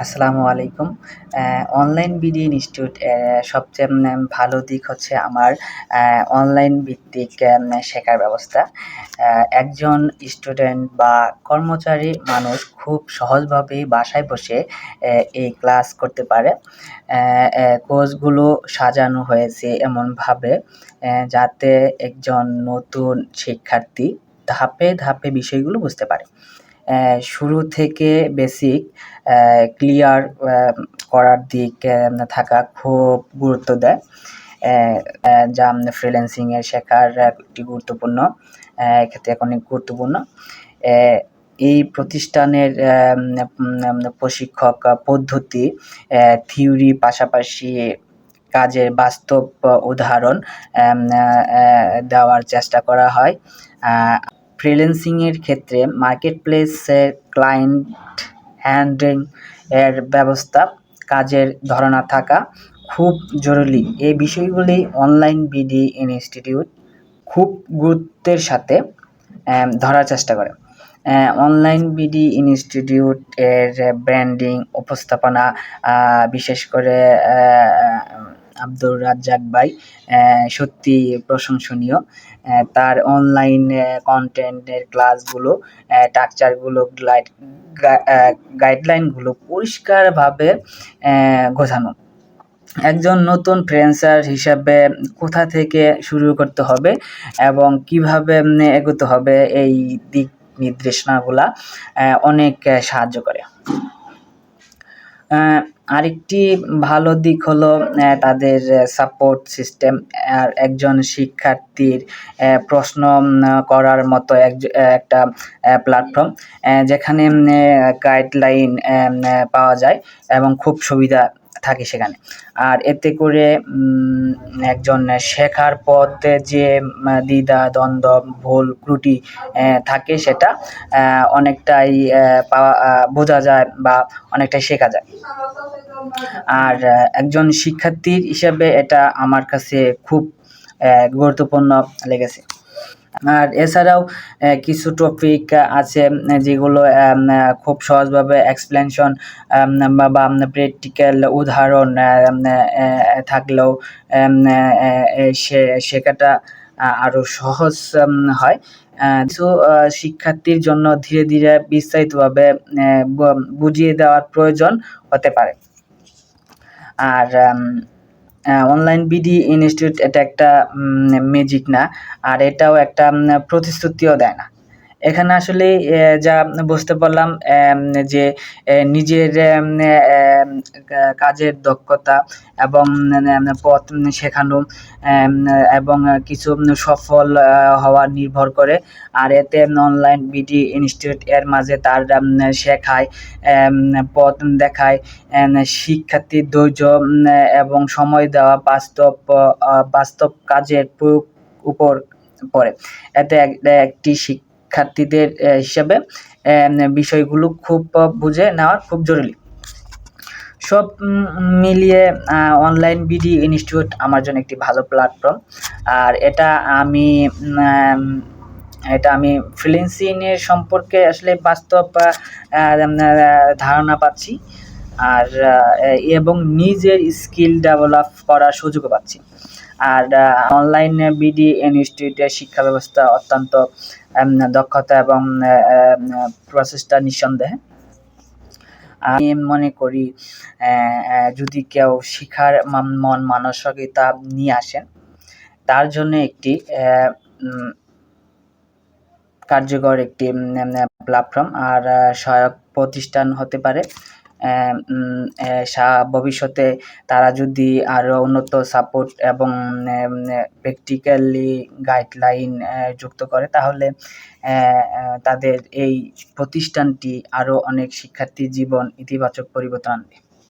আসসালামু আলাইকুম। Online BD institute সবচেয়ে ভালো দিক হচ্ছে আমার অনলাইন ভিত্তিক শেখার ব্যবস্থা। একজন স্টুডেন্ট বা কর্মচারী মানুষ খুব সহজভাবেই বাসায় বসে এই ক্লাস করতে পারে। কোর্সগুলো সাজানো হয়েছে এমনভাবে যাতে একজন নতুন শিক্ষার্থী ধাপে, ধাপে বিষয়গুলো বুঝতে পারে। শুরু থেকে বেসিক ক্লিয়ার করার দিক থাকা খুব গুরুত্ব দেয়। যা ফ্রিল্যান্সিং শেখার একটি গুরুত্বপূর্ণ এক্ষেত্রে অনেক গুরুত্বপূর্ণ। এই প্রতিষ্ঠানের প্রশিক্ষক পদ্ধতি থিওরি পাশাপাশি কাজের বাস্তব উদাহরণ দেওয়ার চেষ্টা করা হয়। ফ্রিল্যান্সিংয়ের ক্ষেত্রে মার্কেটপ্লেসের ক্লায়েন্ট হ্যান্ডলিং এর ব্যবস্থা, কাজের ধরনা থাকা খুব জরুরি। এই বিষয়গুলি অনলাইন বিডি ইনস্টিটিউট খুব গুরুত্বের সাথে ধরার চেষ্টা করে। অনলাইন বিডি ইনস্টিটিউট এর ব্র্যান্ডিং, উপস্থাপনা বিশেষ করে আব্দুর রাজ্জাক ভাই সত্যি প্রশংসনীয়। তার অনলাইন কন্টেন্টের ক্লাসগুলো, স্ট্রাকচারগুলো, গাইডলাইনগুলো পরিষ্কারভাবে গোছানো। একজন নতুন ফ্রিল্যান্সার হিসাবে কোথা থেকে শুরু করতে হবে এবং কিভাবে এগোতে হবে এই দিক নির্দেশনাগুলা অনেক সাহায্য করে। আরেকটি ভালো দিক হলো তাদের সাপোর্ট সিস্টেম। আর একজন শিক্ষার্থীর প্রশ্ন করার মতো একটা প্ল্যাটফর্ম যেখানে গাইডলাইন পাওয়া যায় এবং খুব সুবিধা থাকে সেখানে। আর এতে করে একজন শেখার পথে যে দ্বিধা, দ্বন্দ্ব, ভুল ত্রুটি থাকে সেটা অনেকটাই বোঝা যায় বা অনেকটাই শেখা যায়। আর একজন শিক্ষার্থী হিসেবে এটা আমার কাছে খুব গুরুত্বপূর্ণ লেগেছে। আর এছাড়াও কিছু টপিক আছে যেগুলো খুব সহজভাবে এক্সপ্লেনেশন বা প্র্যাকটিক্যাল উদাহরণ থাকলেও শেখাটা আরও সহজ হয়। কিছু শিক্ষার্থীর জন্য ধীরে ধীরে বিস্তারিতভাবে বুঝিয়ে দেওয়ার প্রয়োজন হতে পারে। আর অনলাইন বিডি ইনস্টিটিউট এটা একটা ম্যাজিক না, আর এটাও একটা প্রতিশ্রুতিও দেয় না। এখানে আসলে যা বুঝতে পারলাম যে নিজের কাজের দক্ষতা এবং পথ শেখানো এবং কিছু সফল হওয়া নির্ভর করে। আর এতে অনলাইন বিডি ইনস্টিটিউট এর মাঝে তার শেখায়, পথ দেখায়, শিক্ষার্থীর ধৈর্য এবং সময় দেওয়া বাস্তব কাজের প্রয়োগ উপর পড়ে। এতে একটি শিক্ষার্থীদের হিসেবে বিষয়গুলো খুব বুঝে নেওয়া খুব জরুরি। সব মিলিয়ে অনলাইন বিডি ইনস্টিটিউট আমার জন্য একটি ভালো প্ল্যাটফর্ম। আর এটা আমি ফ্রিল্যান্সিংয়ের সম্পর্কে আসলে বাস্তব ধারণা পাচ্ছি, আর এবং নিজের স্কিল ডেভেলপ করার সুযোগও পাচ্ছি। আর অনলাইন বিডি ইনস্টিটিউটের শিক্ষা ব্যবস্থা অত্যন্ত দক্ষতা এবং প্রচেষ্টা নিঃসন্দেহে। আমি মনে করি যদি কেউ শিখার মন মানসিকতা নিয়ে আসেন, তার জন্য একটি কার্যকর একটি প্ল্যাটফর্ম আর সহায়ক প্রতিষ্ঠান হতে পারে। ভবিষ্যতে তারা যদি আরও উন্নত সাপোর্ট এবং প্র্যাকটিক্যালি গাইডলাইন যুক্ত করে, তাহলে তাদের এই প্রতিষ্ঠানটি আরও অনেক শিক্ষার্থীর জীবন ইতিবাচক পরিবর্তন আনবে।